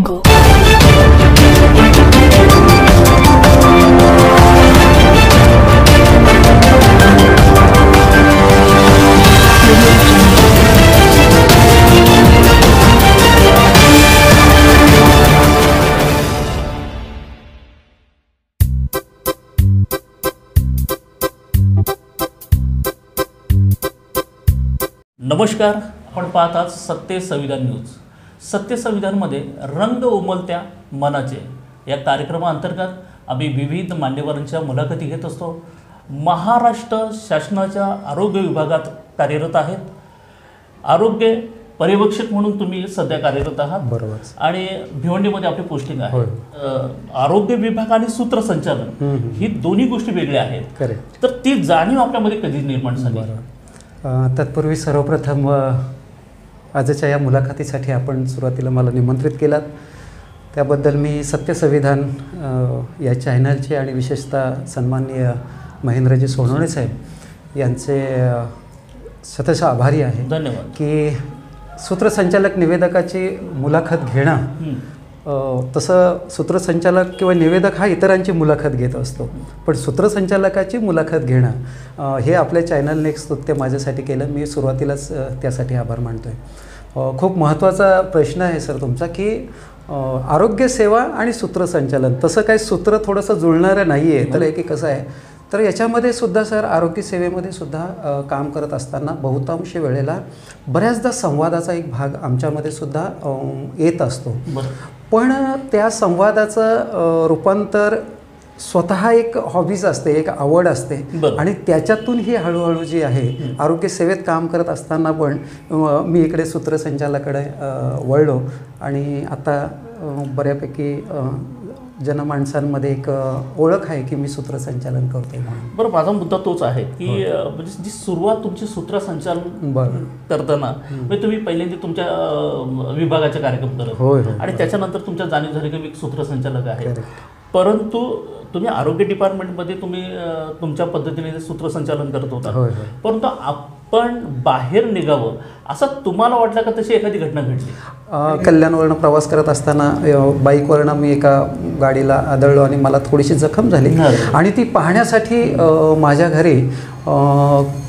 Go. नमस्कार, आपण पाहत आहात सत्य संविधान न्यूज. सत्य संविधानमध्ये रंग उमलत्या मनाचे या कार्यक्रमाअंतर्गत आम्ही विविध मान्यवरांच्या मुलाखती घेत असतो. महाराष्ट्र शासनाच्या आरोग्य विभागात कार्यरत आहेत. आरोग्य पर्यवेक्षक म्हणून तुम्ही सध्या कार्यरत आहात. बरोबर. आणि भिवंडीमध्ये आपली पोस्टिंग आहे. आरोग्य विभाग आणि सूत्रसंचालन ही दोन्ही गोष्टी वेगळ्या आहेत. करेक्ट. तर ती जाणीव आपल्यामध्ये कधी निर्माण झाली? तत्पूर्वी सर्वप्रथम आजच्या या मुलाखतीसाठी आपण सुरुवातीला मला निमंत्रित केलात त्याबद्दल मी सत्य संविधान या चॅनलचे आणि विशेषतः सन्माननीय महेंद्रजी सोनवणे साहेब यांचे सतत आभारी आहे. धन्यवाद. की सूत्रसंचालक निवेदकाची मुलाखत घेणं, तसं सूत्रसंचालक किंवा निवेदक हा इतरांची मुलाखत घेत असतो, पण सूत्रसंचालकाची मुलाखत घेणं हे आपल्या चॅनलने एक स्तुत्य माझ्यासाठी केलं. मी सुरुवातीलाच त्यासाठी आभार मानतो आहे. खूप महत्त्वाचा प्रश्न आहे सर तुमचा, की आरोग्यसेवा आणि सूत्रसंचालन तसं काही सूत्र थोडंसं जुळणारं नाही आहे. तर एक कसं आहे, तर याच्यामध्ये सुद्धा सर आरोग्यसेवेमध्ये सुद्धा काम करत असताना बहुतांश वेळेला बऱ्याचदा संवादाचा एक भाग आमच्यामध्ये सुद्धा येत असतो. पण त्या संवादाचं रूपांतर स्वतः एक हॉबीज असते, एक आवड असते, आणि त्याच्यातून ही हळूहळू जी आहे आरोग्यसेवेत काम करत असताना पण मी इकडे सूत्रसंचालकाकडे वळलो आणि आता बऱ्यापैकी जनमानसांमध्ये एक ओळख आहे की मी सूत्रसंचालन करतो म्हणून. बरं, माझा मुद्दा तोच आहे की म्हणजे जी सुरुवात तुमची सूत्रसंचालन करताना म्हणजे तुम्ही पहिल्यांदा तुमच्या विभागाचे कार्यक्रम करत आणि त्याच्यानंतर तुमच्या जाणीव झाली की मी सूत्रसंचालक आहे. परंतु तुम्ही आरोग्य डिपार्टमेंटमध्ये तुम्ही तुमच्या पद्धतीने सूत्रसंचालन करत होता. परंतु आपण बाहेर निघावं असं तुम्हाला वाटलं का? तशी एखादी घटना घडली? कल्याणवरनं प्रवास करत असताना बाईकवरनं मी एका गाडीला आदळलो आणि मला थोडीशी जखम झाली आणि ती पाहण्यासाठी माझ्या घरी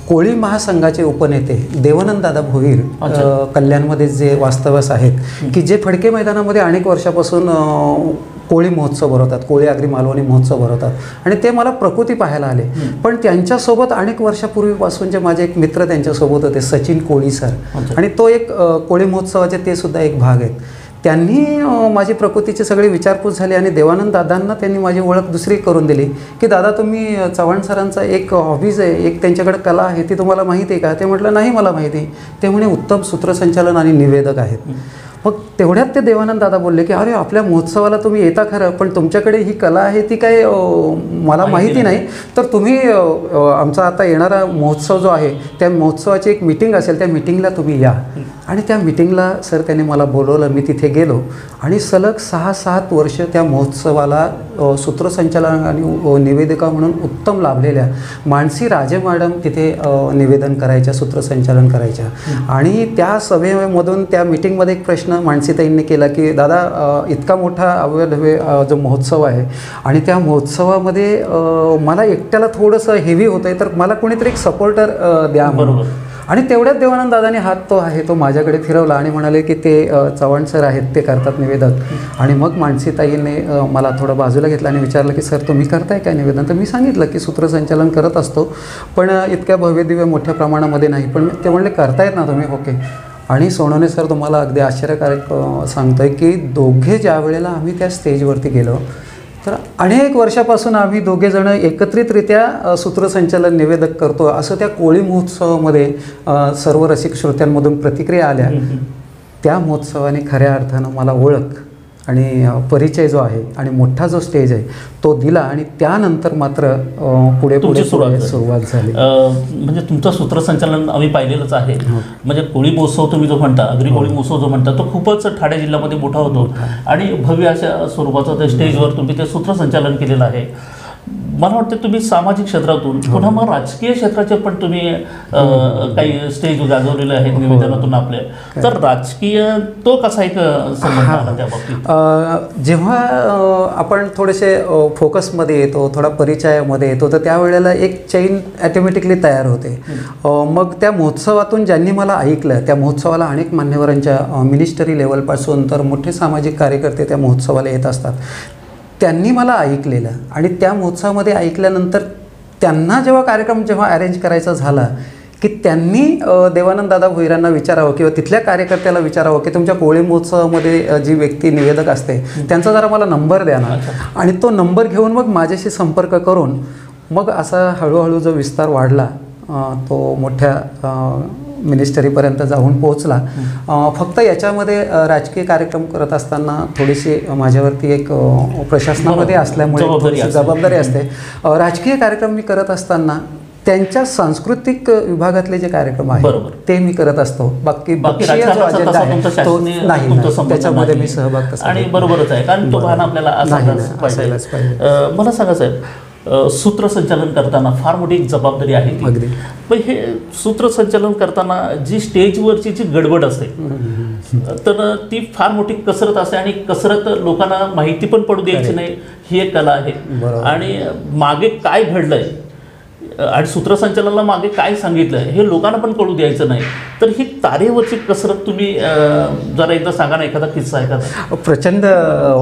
कोळी महासंघाचे उपनेते देवानंद दादा भोईर कल्याणमध्ये जे वास्तव्यास आहेत, की जे फडके मैदानामध्ये अनेक वर्षापासून कोळी महोत्सव भरवतात, कोळी आगरी मालवणी महोत्सव भरवतात, आणि ते मला प्रकृती पाहायला आले. पण त्यांच्यासोबत अनेक वर्षापूर्वीपासूनचे माझे एक मित्र त्यांच्यासोबत होते, सचिन कोळी सर, आणि तो एक कोळी महोत्सवाचे ते सुद्धा एक भाग आहेत. त्यांनी माझी प्रकृतीची सगळी विचारपूस झाली आणि देवानंद दादांना त्यांनी माझी ओळख दुसरी करून दिली की दादा तुम्ही चव्हाण सरांचा एक हॉबीज आहे, एक त्यांच्याकडे कला आहे, ती तुम्हाला माहिती आहे का? ते म्हटलं नाही मला माहिती. ते म्हणे उत्तम सूत्रसंचालन आणि निवेदक आहेत. मग तेवढ्यात ते देवानंद दादा बोलले की अरे आपल्या महोत्सवाला तुम्ही येता खरं, पण तुमच्याकडे ही कला आहे ती काय मला माहिती नाही, तर तुम्ही आमचा आता येणारा महोत्सव जो आहे त्या महोत्सवाची एक मीटिंग असेल, त्या मीटिंगला तुम्ही या. आणि त्या मीटिंगला सर त्यांनी मला बोलवलं. मी तिथे गेलो आणि सलग 6-7 वर्ष त्या महोत्सवाला सूत्रसंचालन आणि निवेदिका म्हणून उत्तम लाभलेल्या मानसी राजे मॅडम तिथे निवेदन करायच्या, सूत्रसंचालन करायच्या. आणि त्या सभेमधून त्या मीटिंगमध्ये एक प्रश्न मानसीताईंनी केला की दादा इतका मोठा अवयभव्य जो महोत्सव आहे आणि त्या महोत्सवामध्ये मला एकट्याला थोडंसं हेवी होतं आहे, तर मला कोणीतरी एक सपोर्टर द्या. बरोबर. आणि तेवढ्यात देवानंद दादाने हात तो आहे तो माझ्याकडे फिरवला आणि म्हणाले की ते चव्हाण सर आहेत, ते करतात निवेदन. आणि मग मानसीताईंनी मला थोडं बाजूला घेतलं आणि विचारलं की सर तुम्ही करताय काय निवेदन? तर मी सांगितलं की सूत्रसंचालन करत असतो, पण इतक्या भव्यदिव्य मोठ्या प्रमाणामध्ये नाही. पण ते म्हणले करतायत ना तुम्ही? ओके. आणि सोनवणे सर तुम्हाला अगदी आश्चर्यकारक सांगतोय की दोघे ज्या वेळेला आम्ही त्या स्टेजवरती गेलो तर अनेक वर्षापासून आम्ही दोघेजण एकत्रितरित्या सूत्रसंचालन निवेदक करतो असं त्या कोळी महोत्सवामध्ये सर्व रसिक श्रोत्यांमधून प्रतिक्रिया आल्या. त्या महोत्सवाने खऱ्या अर्थानं मला ओळख आणि परिचय जो आहे आणि मोठा जो स्टेज आहे तो दिला आणि त्यानंतर मात्र पुढे सुरुवात झाली. म्हणजे तुमचं सूत्रसंचालन आम्ही पाहिलेलंच आहे. म्हणजे कोळी महोत्सव तुम्ही जो म्हणता, अगदी कोळी महोत्सव जो म्हणता, तो खूपच ठाणे जिल्ह्यामध्ये मोठा होतो आणि भव्य अशा स्वरूपाचं त्या स्टेजवर तुम्ही ते सूत्रसंचालन केलेलं आहे. मला वाटतं तुम्ही सामाजिक क्षेत्रातून पुन्हा मग राजकीय क्षेत्राचे पण तुम्ही काही स्टेज गाजवलेले आहेत निवेदनातून आपले, तर राजकीय तो कसा एक संबंध आला त्या बाबतीत? जेव्हा आपण थोडेसे फोकसमध्ये येतो, थोडा परिचयामध्ये येतो, तर त्यावेळेला एक चेन ॲटोमॅटिकली तयार होते. मग त्या महोत्सवातून ज्यांनी मला ऐकलं, त्या महोत्सवाला अनेक मान्यवरांच्या मिनिस्टरी लेवलपासून तर मोठे सामाजिक कार्यकर्ते त्या महोत्सवाला येत असतात. त्यांनी मला ऐकलेलं आणि त्या महोत्सवामध्ये ऐकल्यानंतर त्यांना जेव्हा अरेंज करायचा झाला की त्यांनी देवानंद दादा भोईरांना विचारावं किंवा तिथल्या कार्यकर्त्याला विचारावं की तुमच्या कोळी महोत्सवामध्ये जी व्यक्ती निवेदक असते त्यांचा जरा मला नंबर द्या ना. आणि तो नंबर घेऊन मग माझ्याशी संपर्क करून मग असा हळूहळू जो विस्तार वाढला तो मोठ्या मिनिस्टरीपर्यंत जाऊन पोहोचला. फक्त याच्यामध्ये राजकीय कार्यक्रम करत असताना थोडीशी माझ्यावरती एक प्रशासनामध्ये असल्यामुळे जबाबदारी असते. राजकीय कार्यक्रम मी करत असताना त्यांच्या सांस्कृतिक विभागातले जे कार्यक्रम आहेत ते मी करत असतो. बाकी नाही, त्याच्यामध्ये मी सहभाग आणि बरोबरच आहे, कारण तो भान आपल्याला असायलाच पाहिजे. मला सांगा साहेब, सूत्रसंचालन करताना फार मोठी एक जबाबदारी आहे ती. पण हे सूत्रसंचालन करताना जी स्टेजवरची जी गडबड असते तर ती फार मोठी कसरत असते आणि कसरत लोकांना माहिती पण पडू द्यायची नाही, ही एक कला आहे. आणि मागे काय घडलंय आणि सूत्रसंचालनाला मागे काय सांगितलं हे लोकांना पण कळू द्यायचं नाही. तर ही तारेवरची कसरत तुम्ही जरा एकदा सांगा ना, एखादा किस्सा एखादा. प्रचंड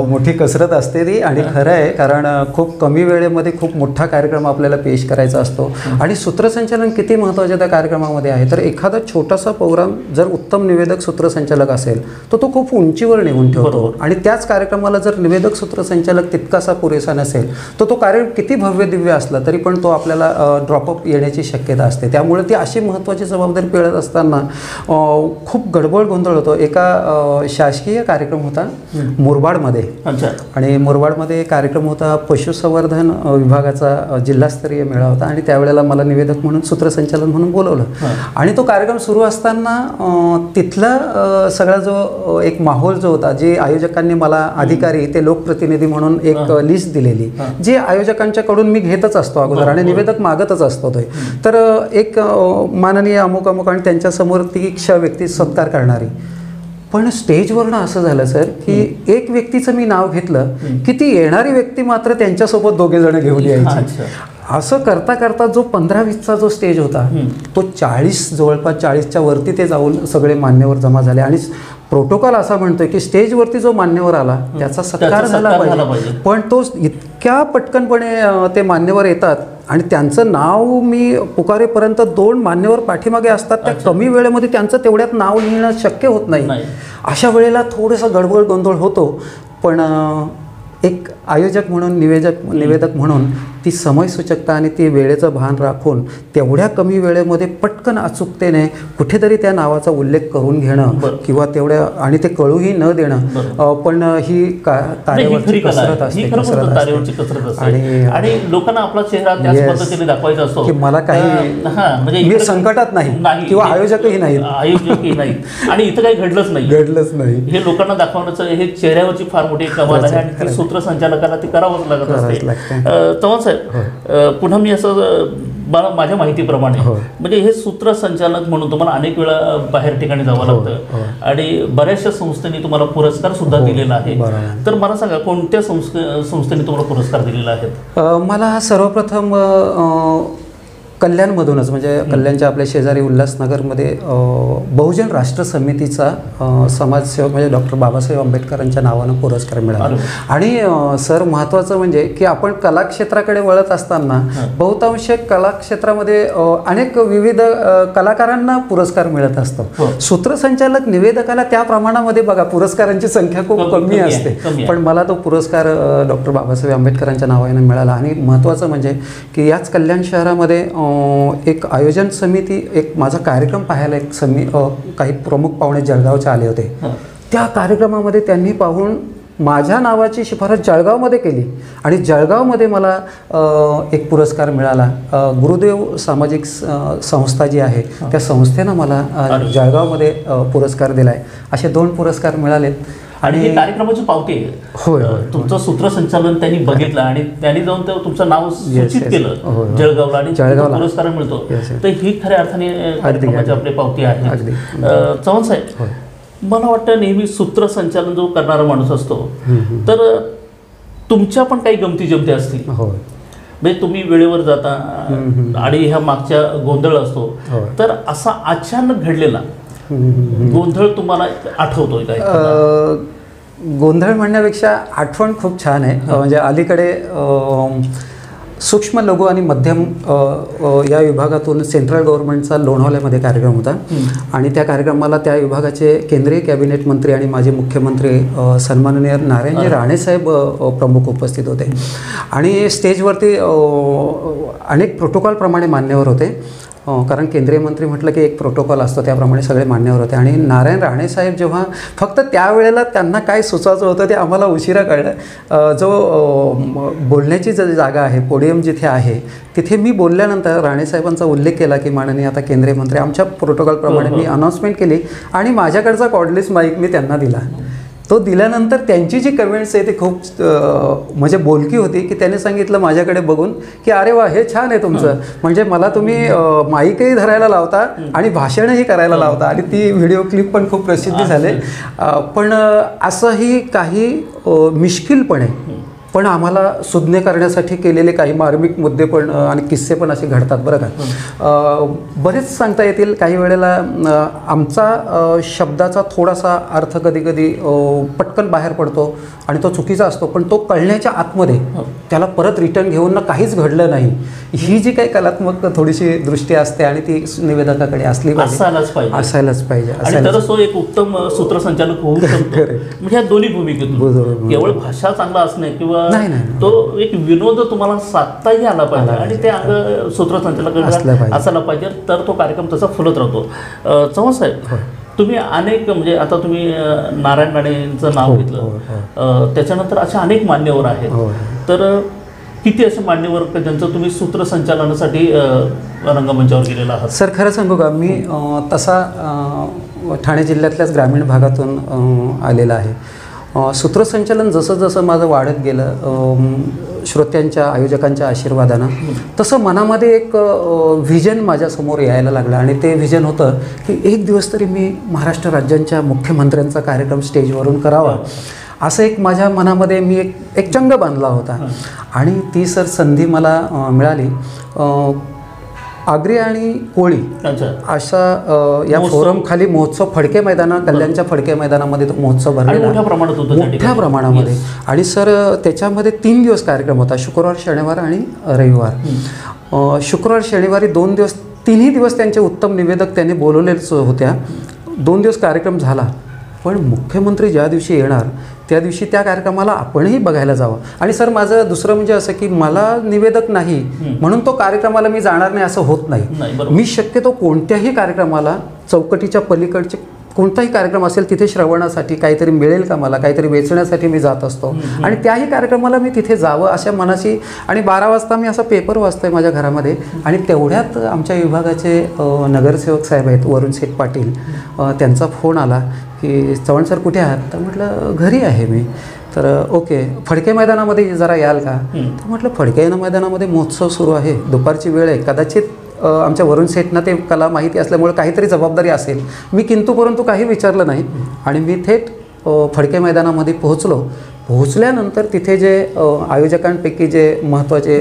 मोठी कसरत असते ती आणि खरं आहे, कारण खूप कमी वेळेमध्ये खूप मोठा कार्यक्रम आपल्याला पेश करायचा असतो. आणि सूत्रसंचालन किती महत्त्वाचं त्या कार्यक्रमामध्ये आहे, तर एखादा छोटासा प्रोग्राम जर उत्तम निवेदक सूत्रसंचालक असेल तर तो खूप उंचीवर नेऊन ठेवतो. आणि त्याच कार्यक्रमाला जर निवेदक सूत्रसंचालक तितकासा पुरेसा नसेल तर तो कार्यक्रम किती भव्य दिव्य असला तरी पण तो आपल्याला ड्रॉपअप येण्याची शक्यता असते. त्यामुळे ती अशी महत्त्वाची जबाबदारी पेळत असताना खूप गडबड गोंधळ होतो. एका शासकीय कार्यक्रम होता मुरबाडमध्ये आणि मुरबाडमध्ये कार्यक्रम होता पशुसंवर्धन विभागाचा जिल्हास्तरीय मेळावा होता आणि त्यावेळेला मला निवेदक म्हणून सूत्रसंचालन म्हणून बोलवलं. आणि तो कार्यक्रम सुरू असताना तिथला सगळा जो एक माहोल जो होता, जे आयोजकांनी मला अधिकारी ते लोकप्रतिनिधी म्हणून एक लिस्ट दिलेली जी आयोजकांच्याकडून मी घेतच असतो अगोदर आणि निवेदक मागतच असतो. तर एक माननीय अमुक अमुक आणि त्यांच्यासमोर ती व्यक्ती सत्कार करणारी. पण स्टेजवरनं असं झालं सर की एक व्यक्तीचं मी नाव घेतलं की ती येणारी व्यक्ती मात्र त्यांच्यासोबत दोघे जण घेऊन यायची. असं करता करता जो 15-20चा जो स्टेज होता तो 40 जवळपास 40च्या वरती ते जाऊन सगळे मान्यवर जमा झाले. आणि प्रोटोकॉल असा म्हणतोय की स्टेजवरती जो मान्यवर आला त्याचा सत्कार झाला पाहिजे. पण तो इतक्या पटकनपणे ते मान्यवर येतात आणि त्यांचं नाव मी पुकारेपर्यंत 2 मान्यवर पाठीमागे असतात. त्या कमी वेळेमध्ये त्यांचं तेवढ्यात नाव लिहिणं शक्य होत नाही. अशा वेळेला थोडंसं गडबड गोंधळ होतो. पण एक आयोजक म्हणून निवेदक म्हणून ती समयसूचकता आणि ती वेळेचं भान राखून तेवढ्या कमी वेळेमध्ये पटकन अचूकतेने कुठेतरी त्या नावाचा उल्लेख करून घेणं किंवा तेवढ्या आणि ते कळूही न देणं, पण ही तारेवरची कसरत असते. आणि लोकांना आपला चेहरा त्याच पद्धतीने दाखवायचा असतो की मला काही म्हणजे मी संकटात नाही किंवा आयोजकही नाही आणि इथं काही घडलंच नाही हे लोकांना दाखवण्याचं हे चेहऱ्यावरची फार मोठी कमाल आहे आणि सूत्रसंचालकाला ती करावंच लागत असते. चव्हाण साहेब, पुन्हा मी असं माझ्या माहितीप्रमाणे म्हणजे हे सूत्रसंचालक म्हणून तुम्हाला अनेक वेळा बाहेर ठिकाणी जावं लागतं आणि बऱ्याचशा संस्थेने तुम्हाला पुरस्कार सुद्धा दिलेला आहे. तर मला सांगा, कोणत्या संस्थेने तुम्हाला पुरस्कार दिलेला आहे? मला सर्वप्रथम कल्याणमधूनच, म्हणजे कल्याणच्या आपल्या शेजारी उल्हासनगरमध्ये बहुजन राष्ट्र समितीचा समाजसेवक म्हणजे डॉक्टर बाबासाहेब आंबेडकरांच्या नावानं पुरस्कार मिळाला. आणि सर महत्त्वाचं म्हणजे की आपण कलाक्षेत्राकडे वळत असताना बहुतांश कलाक्षेत्रामध्ये अनेक विविध कलाकारांना पुरस्कार मिळत असतो. सूत्रसंचालक निवेदकाला त्या प्रमाणामध्ये बघा पुरस्कारांची संख्या खूप कमी असते, पण मला तो पुरस्कार डॉक्टर बाबासाहेब आंबेडकरांच्या नावानं मिळाला. आणि महत्त्वाचं म्हणजे की याच कल्याण शहरामध्ये एक आयोजन समिती, एक माझा कार्यक्रम पाहायला एक काही प्रमुख पाहुणे जळगावचे आले होते. त्या कार्यक्रमामध्ये त्यांनी पाहून माझ्या नावाची शिफारस जळगावमध्ये केली आणि जळगावमध्ये मला एक पुरस्कार मिळाला. गुरुदेव सामाजिक संस्था जी आहे त्या संस्थेनं मला जळगावमध्ये पुरस्कार दिला आहे. असे 2 पुरस्कार मिळालेत. आणि हे कार्यक्रमाची पावती आहे. होय तुमचं सूत्रसंचालन त्यांनी बघितलं आणि त्यांनी जाऊन तुमचं नाव सूचित केलं जळगावला आणि पुरस्कार मिळतो. तर ही खऱ्या अर्थाने कार्यक्रमाची आपली पावती आहे. चव्हाण साहेब, मला वाटतं नेहमी सूत्रसंचालन जो करणारा माणूस असतो तर तुमच्या पण काही गमती जमती असतील. म्हणजे तुम्ही वेळेवर जाता आणि ह्या मागच्या गोंधळ असतो, तर असा अचानक घडलेला गोंधळ तुम्हाला आठवतोय काय? गोंधळ म्हणण्यापेक्षा आठवण खूप छान आहे. म्हणजे अलीकडे सूक्ष्म लघु आणि मध्यम या विभागातून सेंट्रल गव्हर्नमेंटचा लोणावळ्यामध्ये कार्यक्रम होता आणि त्या कार्यक्रमाला त्या विभागाचे केंद्रीय कॅबिनेट मंत्री आणि माजी मुख्यमंत्री सन्माननीय नारायणजी राणेसाहेब प्रमुख उपस्थित होते आणि स्टेजवरती अनेक प्रोटोकॉलप्रमाणे मान्यवर होते. कारण केंद्रीय मंत्री म्हटलं की एक प्रोटोकॉल असतो, त्याप्रमाणे सगळे मान्यवर होते. आणि नारायण राणेसाहेब जेव्हा फक्त त्यावेळेला त्यांना काय सुचवायचं होतं ते आम्हाला उशिरा कळलं. जो बोलण्याची जागा आहे, पोडियम जिथे आहे, तिथे मी बोलल्यानंतर राणेसाहेबांचा उल्लेख केला की माननीय आता केंद्रीय मंत्री, आमच्या प्रोटोकॉलप्रमाणे मी अनाऊन्समेंट केली आणि माझ्याकडचा कॉर्डलेस माईक मी त्यांना दिला. तो दिल्यानंतर त्यांची जी कमेंट्स आहे ती खूप म्हणजे बोलकी होती की त्याने सांगितलं माझ्याकडे बघून की अरे वा, हे छान आहे तुमचं, म्हणजे मला तुम्ही माईकही धरायला लावता आणि भाषणही करायला लावता. आणि ती व्हिडिओ क्लिप पण खूप प्रसिद्ध झाले. पण असंही काही मिश्किलपणे पण आम्हाला सुज्ञ करण्यासाठी केलेले काही मार्मिक मुद्दे पण आणि किस्से पण असे घडतात बरं का. बरेच सांगता येतील. काही वेळेला आमचा शब्दाचा थोडासा अर्थ कधी कधी पटकन बाहेर पडतो आणि तो चुकीचा असतो, पण तो कळण्याच्या आतमध्ये त्याला परत रिटर्न घेऊन ना काहीच घडलं नाही, ही जी काही कलात्मक थोडीशी दृष्टी असते आणि ती निवेदकाकडे असली असायलाच पाहिजे. तरच तो एक उत्तम सूत्रसंचालक होऊ शकतो. म्हणजे ह्या दोन्ही भूमिकेतून केवळ भाषा चांगला असणे किंवा तो एक विनोद तुम्हाला साधताही आला पाहिजे आणि ते अंग सूत्रसंचालकाकडे असायला पाहिजे, तर तो कार्यक्रम तसा फुलत राहतो. चव्हाण साहेब, तुम्ही अनेक म्हणजे आता तुम्ही नारायण राणेंचं नाव घेतलं, त्याच्यानंतर असे अनेक मान्यवर आहेत. तर किती असे मान्यवर ज्यांचं तुम्ही सूत्रसंचालनासाठी रंगमंचावर गेलेला आहात? सर खरं सांगू का, मी तसा ठाणे जिल्ह्यातल्याच ग्रामीण भागातून आलेला आहे. सूत्रसंचालन जसं जसं माझं वाढत गेलं श्रोत्यांच्या आयोजकांच्या आशीर्वादानं, तसं मनामध्ये एक व्हिजन माझ्यासमोर यायला लागलं आणि ते व्हिजन होतं की एक दिवस तरी मी महाराष्ट्र राज्यांच्या मुख्यमंत्र्यांचा कार्यक्रम स्टेजवरून करावा, असं एक माझ्या मनामध्ये मी एक चंग बांधला होता. आणि ती सर संधी मला मिळाली. आग्री आणि कोळी अशा या फोरम खाली महोत्सव फडके कल्याणच्या फडके मैदानामध्ये तो महोत्सव भरलेला मोठ्या प्रमाणामध्ये. आणि सर त्याच्यामध्ये 3 दिवस कार्यक्रम होता, शुक्रवार, शनिवार आणि रविवार. शुक्रवार शनिवारी 2 दिवस, 3ही दिवस त्यांचे उत्तम निवेदक त्यांनी बोलवलेच होत्या. 2 दिवस कार्यक्रम झाला, पण मुख्यमंत्री ज्या दिवशी येणार त्या दिवशी त्या कार्यक्रमाला आपणही बघायला जावं. आणि सर माझं दुसरं म्हणजे असं की मला निवेदक नाही म्हणून तो कार्यक्रमाला मी जाणार नाही असं होत नाही. मी शक्यतो कोणत्याही कार्यक्रमाला, चौकटीच्या पलीकडचे कोणताही कार्यक्रम असेल तिथे श्रवणासाठी काहीतरी मिळेल का, मला काहीतरी वेचण्यासाठी मी जात असतो आणि त्याही कार्यक्रमाला मी तिथे जावं अशा मनाची. आणि 12 वाजता मी असा पेपर वाचतोय माझ्या घरामध्ये आणि तेवढ्यात आमच्या विभागाचे नगरसेवक साहेब आहेत वरुण शेठ पाटील, त्यांचा फोन आला की चव्हाण सर कुठे आहात? तर म्हटलं घरी आहे मी. तर ओके, फडके मैदानामध्ये जरा याल का? तर म्हटलं फडके मैदानामध्ये महोत्सव सुरू आहे, दुपारची वेळ आहे, कदाचित आमच्या वरुण सेठना ते कला माहिती असल्यामुळे काहीतरी जबाबदारी असेल. मी किंतु परंतु काही विचारलं नाही आणि मी थेट फडके मैदानामध्ये पोहोचल्यानंतर तिथे जे आयोजकांपैकी जे महत्त्वाचे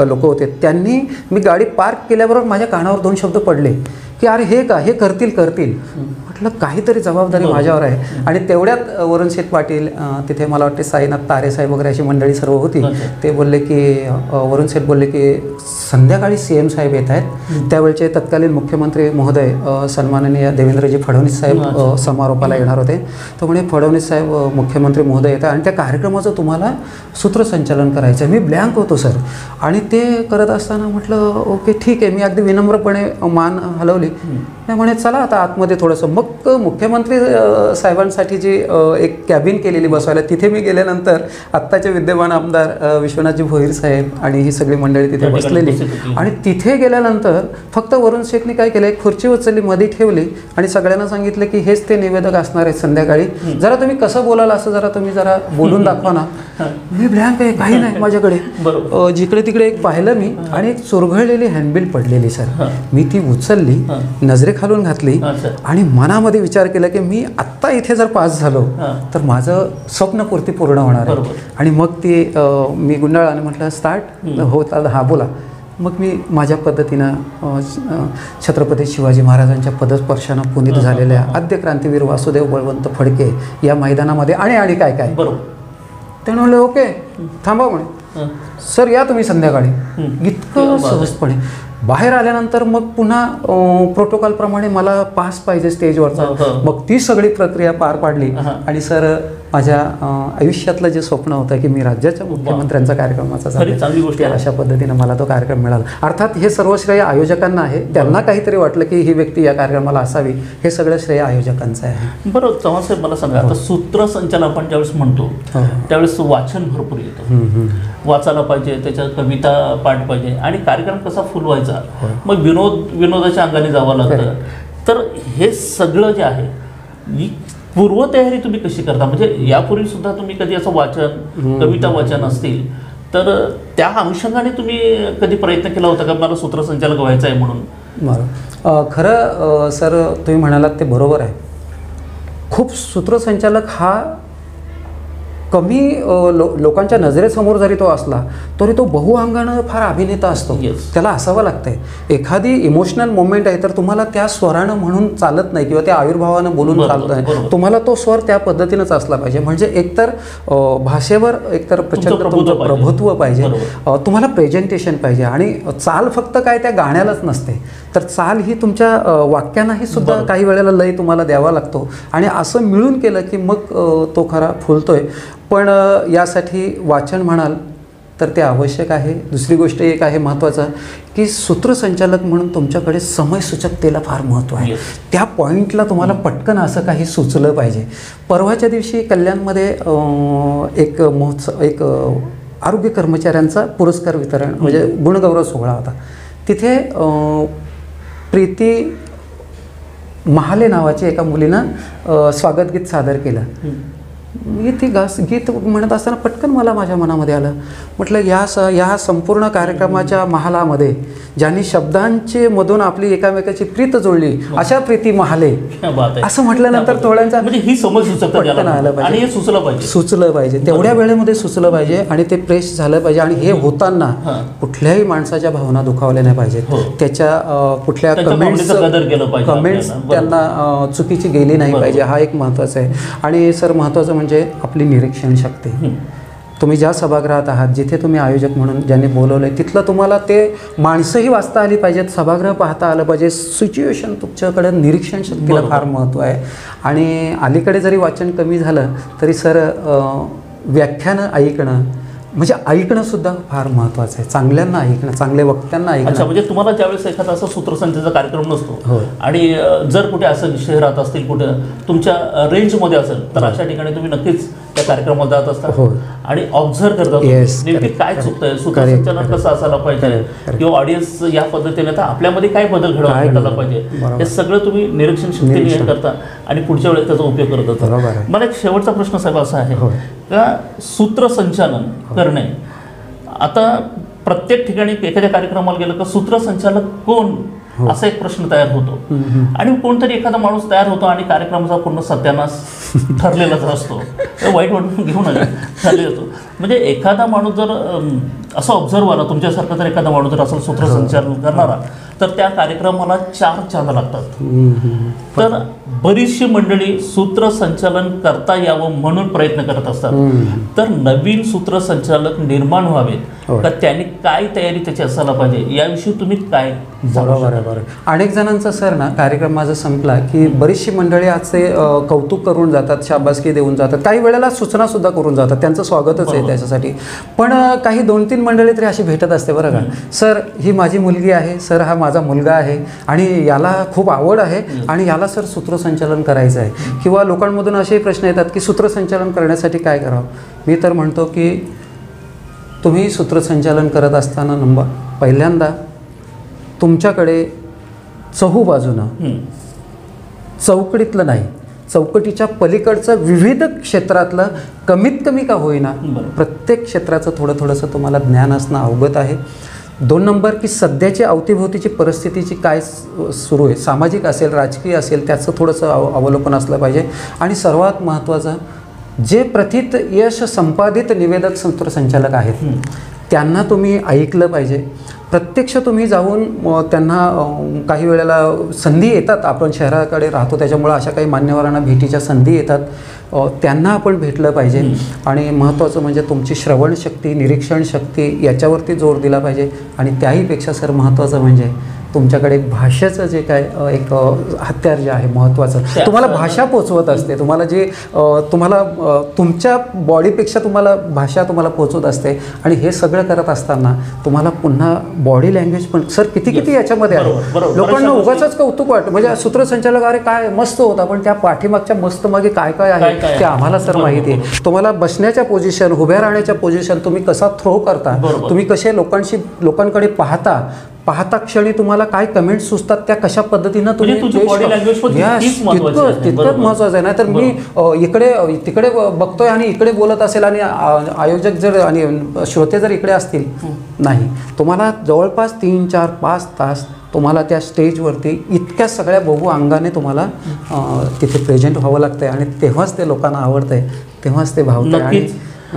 लोक होते त्यांनी, मी गाडी पार्क केल्याबरोबर माझ्या कानावर 2 शब्द पडले की अरे हे का, हे करतील. म्हटलं काहीतरी जबाबदारी माझ्यावर आहे. आणि तेवढ्यात वरुण शेठ पाटील, तिथे मला वाटते साईनाथ तारे साहेब वगैरे अशी मंडळी सर्व होती. ते बोलले की वरुण शेठ बोलले की संध्याकाळी CM साहेब येत आहेत. त्यावेळचे तत्कालीन मुख्यमंत्री महोदय सन्माननीय देवेंद्रजी फडणवीस साहेब समारोपाला येणार होते. तो म्हणे फडणवीस साहेब मुख्यमंत्री महोदय येतात आणि त्या कार्यक्रमाचं तुम्हाला सूत्रसंचालन करायचं आहे. मी ब्लँक होतो सर. आणि ते करत असताना म्हटलं ओके ठीक आहे. मी अगदी विनम्रपणे मान हलवली बोलवली. मी म्हणे चला आता आतमध्ये थोडंसं. मग मुख्यमंत्री साहेबांसाठी जी एक कॅबिन केलेली बसवायला, तिथे मी गेल्यानंतर आत्ताचे विद्यमान आमदार विश्वनाथजी भोईर साहेब आणि ही सगळी मंडळी तिथे बसलेली. आणि तिथे गेल्यानंतर फक्त वरुण शेठनी काय केलं, एक खुर्ची उचलली, मध्ये ठेवली आणि सगळ्यांना सांगितलं की हेच ते निवेदक असणार आहेत संध्याकाळी, जरा तुम्ही कसं बोलाल असं जरा तुम्ही जरा बोलून दाखवा ना. मी ब्लँक आहे, काही नाही माझ्याकडे. जिकडे तिकडे एक पाहिलं मी आणि एक चुरघळलेली हँडबिल पडलेली सर. मी ती उचलली, नजरेखालून घातली आणि मनामध्ये विचार केला की मी आत्ता इथे जर पास झालो तर माझं स्वप्नपूर्ती पूर्ण होणार आहे. आणि मग ती मी गुंडाळ आणि म्हटलं स्टार्ट. हो चालतं, हा बोला. मग मी माझ्या पद्धतीनं छत्रपती शिवाजी महाराजांच्या पदस्पर्शानं पुनीत झालेल्या आद्य क्रांतीवीर वासुदेव बळवंत फडके या मैदानामध्ये आणि काय काय. ते म्हणले ओके थांबा म्हणे, सर या तुम्ही संध्याकाळी. इतकं सहजपणे बाहेर आल्यानंतर मग पुन्हा प्रोटोकॉलप्रमाणे मला पास पाहिजे स्टेजवरचा. मग ती सगळी प्रक्रिया पार पाडली आणि सर माझ्या आयुष्यातलं जे स्वप्न होतं की मी राज्याच्या मुख्यमंत्र्यांचा कार्यक्रमाचा चांगली गोष्ट आहे, अशा पद्धतीनं मला तो कार्यक्रम मिळाला. अर्थात हे सर्व श्रेय आयोजकांना आहे. त्यांना काहीतरी वाटलं की ही व्यक्ती या कार्यक्रमाला असावी, हे सगळं श्रेय आयोजकांचं आहे. बरोबर. चव्हाण साहेब मला सांगा, आता सूत्रसंचालन आपण ज्यावेळेस म्हणतो त्यावेळेस वाचन भरपूर येतं, वाचायला पाहिजे, त्याच्यात कविता पाठ पाहिजे आणि कार्यक्रम कसा फुलवायचा, मग विनोदाच्या अंगाने जावं लागतं. तर हे सगळं जे आहे ही पूर्वतयारी तुम्ही कशी करता? म्हणजे यापूर्वी सुद्धा तुम्ही कधी असं वाचन, कविता वाचन असतील तर त्या अनुषंगाने तुम्ही कधी प्रयत्न केला होता का मला सूत्रसंचालक व्हायचं आहे म्हणून? बरं, खरं सर तुम्ही म्हणालात ते बरोबर आहे. खूप सूत्रसंचालक हा कमी लोकांच्या नजरेसमोर जरी तो असला तरी तो बहुअंगानं फार अभिनेता असतो. त्याला असावं लागतंय. एखादी इमोशनल मोमेंट आहे तर तुम्हाला त्या स्वरानं म्हणून चालत नाही किंवा त्या आयुर्भावानं बोलून चालत नाही. तुम्हाला तो स्वर त्या पद्धतीनंच असला पाहिजे. म्हणजे एकतर भाषेवर एकतर प्रचंड प्रभुत्व पाहिजे, तुम्हाला प्रेझेंटेशन पाहिजे आणि चाल फक्त काय त्या गाण्यालाच नसते, तर चाल ही तुमच्या वाक्यांनाही सुद्धा काही वेळेला लय तुम्हाला द्यावा लागतो आणि असं मिळून केलं की मग तो खरा फुलतोय. पण यासाठी वाचन म्हणाल तर ते आवश्यक आहे. दुसरी गोष्ट एक आहे महत्त्वाचं की सूत्रसंचालक म्हणून तुमच्याकडे समयसूचकतेला फार महत्त्व आहे. त्या पॉईंटला तुम्हाला पटकन असं काही सुचलं पाहिजे. परवाच्या दिवशी कल्याणमध्ये एक महोत्सव, एक आरोग्य कर्मचाऱ्यांचा पुरस्कार वितरण म्हणजे गुणगौरव सोहळा होता. तिथे प्रीती महाले नावाची एका मुलीनं स्वागतगीत सादर केलं. मी ती गीत म्हणत असताना पटकन मला माझ्या मनामध्ये आलं, म्हटलं या संपूर्ण कार्यक्रमाच्या महालामध्ये ज्यांनी शब्दांचे मधून आपली एकामेकाची प्रीत जोडली अशा प्रीती महाले असं म्हटल्यानंतर थोड्यांचा ही समज पटकन आलं पाहिजे, सुचलं पाहिजे, तेवढ्या वेळेमध्ये सुचलं पाहिजे आणि ते प्रेस झालं पाहिजे. आणि हे होताना कुठल्याही माणसाच्या भावना दुखावल्या नाही पाहिजेत. त्याच्या कुठल्या कमेंट्स त्यांना चुकीची गेली नाही पाहिजे. हा एक महत्त्वाचा आहे. आणि सर महत्त्वाचं म्हणजे आपली निरीक्षण शक्ती. तुम्ही ज्या सभागृहात आहात, जिथे तुम्ही आयोजक म्हणून ज्यांनी बोलवलंय तिथलं तुम्हाला ते माणसंही वाचता आली पाहिजेत, सभागृह पाहता आलं पाहिजे, सिच्युएशन तुमच्याकडे निरीक्षण शक्तीला फार महत्त्व आहे. आणि अलीकडे जरी वाचन कमी झालं तरी सर व्याख्यानं ऐकणं म्हणजे ऐकणं सुद्धा फार महत्त्वाचं आहे. चांगल्यांना ऐकणं, चांगल्या वक्त्यांना ऐकणं. अच्छा, म्हणजे तुम्हाला ज्यावेळेस एखादा असा सूत्रसंचाचा कार्यक्रम नसतो आणि जर कुठे असं शहरात असतील, कुठं तुमच्या रेंजमध्ये असेल तर अशा ठिकाणी तुम्ही नक्कीच त्या कार्यक्रमाला जात असता आणि ऑब्झर्व करता नेमकी काय चुकतंय, सूत्रसंचालन कसं असायला पाहिजे किंवा ऑडियन्स या पद्धतीने तर आपल्यामध्ये काय बदल घडवायला पाहिजे, हे सगळं तुम्ही निरीक्षण शक्तीने करता आणि पुढच्या वेळेस त्याचा उपयोग करत होता. मला एक शेवटचा प्रश्न साहेब असा आहे का सूत्रसंचालन करणे, आता प्रत्येक ठिकाणी एखाद्या कार्यक्रमाला गेलं का सूत्रसंचालक कोण असा एक प्रश्न तयार होतो आणि कोणतरी एखादा माणूस तयार होतो आणि कार्यक्रमाचा पूर्ण सत्यानाश ठरलेलाच असतो. वाईट वाटून घेऊ नका, ठरलेला असतो. म्हणजे एखादा माणूस जर असं ऑब्झर्व आला तुमच्यासारखा, जर एखादा माणूस जर असं सूत्रसंचालन करणारा तर त्या कार्यक्रमाला 4 चांद लागतात. तर बरीचशी मंडळी सूत्रसंचालन करता यावं म्हणून प्रयत्न करत असतात. तर नवीन सूत्रसंचालक निर्माण व्हावेत तर त्यांनी काय तयारी त्याची असायला पाहिजे याविषयी तुम्ही काय? बरोबर आहे, बरोबर. अनेक जणांचा सर ना कार्यक्रम माझा संपला की बरीचशी मंडळी आजचे कौतुक करून जातात, शाबासकी देऊन जातात, काही वेळेला सूचना सुद्धा करून जातात, त्यांचं स्वागतच आहे त्याच्यासाठी. पण काही 2-3 मंडळी तरी अशी भेटत असते बरं का, सर ही माझी मुलगी आहे, सर हा माझा मुलगा आहे आणि याला खूप आवड आहे आणि याला सर सूत्रसंचालन करायचं आहे, किंवा लोकांमधून असेही प्रश्न येतात की सूत्रसंचालन करण्यासाठी काय करावं. मी तर म्हणतो की तुम्ही सूत्रसंचालन करत असताना पहिल्यांदा तुमच्याकडे चहूबाजूनं चौकडीतलं नाही, चौकटीच्या पलीकडचं विविध क्षेत्रातलं कमीत कमी का होईना प्रत्येक क्षेत्राचं थोडंसं तुम्हाला ज्ञान असणं अवगत आहे. 2 नंबर की सध्याची अवतीभोवतीची परिस्थितीची काय सुरू आहे, सामाजिक असेल राजकीय असेल, त्याचं थोडंसं अवलोकन असलं पाहिजे. आणि सर्वात महत्त्वाचं, जे प्रथित यश संपादित निवेदक सूत्रसंचालक आहेत त्यांना तुम्ही ऐकलं पाहिजे. प्रत्यक्ष तुम्ही जाऊन त्यांना काही वेळेला संधी येतात, आपण शहराकडे राहतो त्याच्यामुळं अशा काही मान्यवरांना भेटीच्या संधी येतात, त्यांना आपण भेटलं पाहिजे. आणि महत्त्वाचं म्हणजे तुमची श्रवणशक्ती, निरीक्षण शक्ती याच्यावरती जोर दिला पाहिजे. आणि त्याहीपेक्षा सर महत्त्वाचं म्हणजे तुमच्याकडे भाषेचं जे काय एक हत्यार जे आहे महत्त्वाचं, तुम्हाला भाषा पोचवत असते, तुम्हाला जे तुम्हाला तुमच्या बॉडीपेक्षा तुम्हाला भाषा तुम्हाला पोचवत असते. आणि हे सगळं करत असताना तुम्हाला पुन्हा बॉडी लँग्वेज पण सर किती याच्यामध्ये आहे. लोकांना उगाचच कौतुक वाटतं, म्हणजे सूत्रसंचालक अरे काय मस्त होता, पण त्या पाठीमागच्या मस्त मागे काय काय आहे ते आम्हाला सर माहिती आहे. तुम्हाला बसण्याच्या पोझिशन, उभ्या राहण्याच्या पोझिशन, तुम्ही कसा थ्रो करता, तुम्ही कसे लोकांकडे पाहता क्षणी तुम्हाला काय कमेंट सुचतात, त्या कशा पद्धतीनं तुम्ही तितकंच महत्त्वाचं आहे. नाहीतर मी तिकडे बघतोय आणि इकडे बोलत असेल आणि आयोजक जर आणि श्रोते जर इकडे असतील, नाही, तुम्हाला जवळपास 3, 4, 5 तास तुम्हाला त्या स्टेजवरती इतक्या सगळ्या बहु अंगाने तुम्हाला तिथे प्रेझेंट व्हावं लागतं आहे. आणि तेव्हाच ते लोकांना आवडतं आहे, तेव्हाच ते भावतं आहे.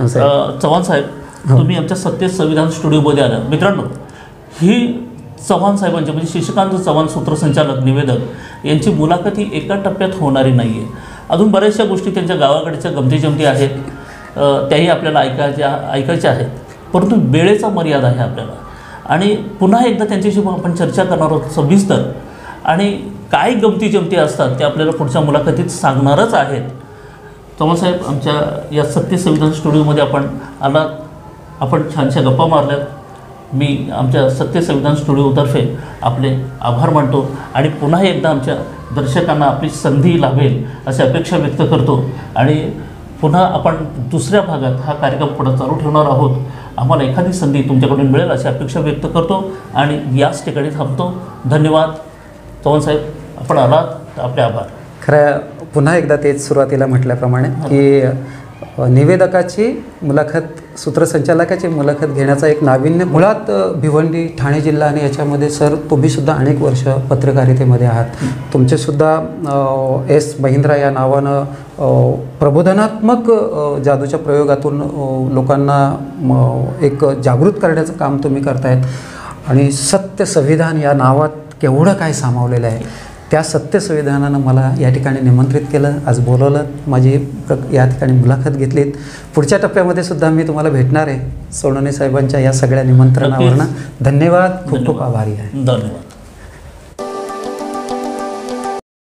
चव्हाण साहेब, तुम्ही आमच्या सत्य संविधान स्टुडिओमध्ये आला. मित्रांनो, ही चव्हाण साहेबांची म्हणजे शशिकांत चव्हाण सूत्रसंचालक निवेदक यांची मुलाखत ही एका टप्प्यात होणारी नाही आहे. अजून बऱ्याचशा गोष्टी त्यांच्या गावाकडच्या गमतीजमती आहेत, त्याही आपल्याला ऐकायच्या आहेत, परंतु वेळेचा मर्यादा आहे आपल्याला. आणि पुन्हा एकदा त्यांच्याशी आपण चर्चा करणार आहोत सविस्तर, आणि काय गमतीजमती असतात ते आपल्याला पुढच्या मुलाखतीत सांगणारच आहेत. चव्हाण साहेब, आमच्या या सत्य संविधान स्टुडिओमध्ये आपण आलात, आपण छानशा गप्पा मारल्यात. मी आमच्या सत्य संविधान स्टुडिओतर्फे आपले आभार मानतो आणि पुन्हा एकदा आमच्या दर्शकांना आपली संधी लाभेल अशी अपेक्षा व्यक्त करतो. आणि पुन्हा आपण दुसऱ्या भागात हा कार्यक्रम पुढे चालू ठेवणार आहोत. आम्हाला एखादी संधी तुमच्याकडून मिळेल अशी अपेक्षा व्यक्त करतो आणि याच ठिकाणी थांबतो. धन्यवाद चव्हाण साहेब, आपण आलात, आपले आभार. खरं पुन्हा एकदा तेच सुरुवातीला म्हटल्याप्रमाणे की निवेदकाची मुलाखत, सूत्रसंचालकाची मुलाखत घेण्याचा एक नाविन्य. मुळात भिवंडी, ठाणे जिल्हा आणि याच्यामध्ये सर तुम्हीसुद्धा अनेक वर्ष पत्रकारितेमध्ये आहात. तुमचेसुद्धा एस महिंद्रा या नावानं प्रबोधनात्मक जादूच्या प्रयोगातून लोकांना एक जागृत करण्याचं काम तुम्ही करतायत. आणि सत्य संविधान या नावात केवढं काय सामावलेलं आहे. त्या सत्य संविधानानं मला या ठिकाणी निमंत्रित केलं, आज बोलवलं, माझी या ठिकाणी मुलाखत घेतलीत. पुढच्या टप्प्यामध्ये सुद्धा मी तुम्हाला भेटणार आहे सोनवणे साहेबांच्या या सगळ्या निमंत्रणावरनं. धन्यवाद, खूप खूप आभारी आहे. धन्यवाद.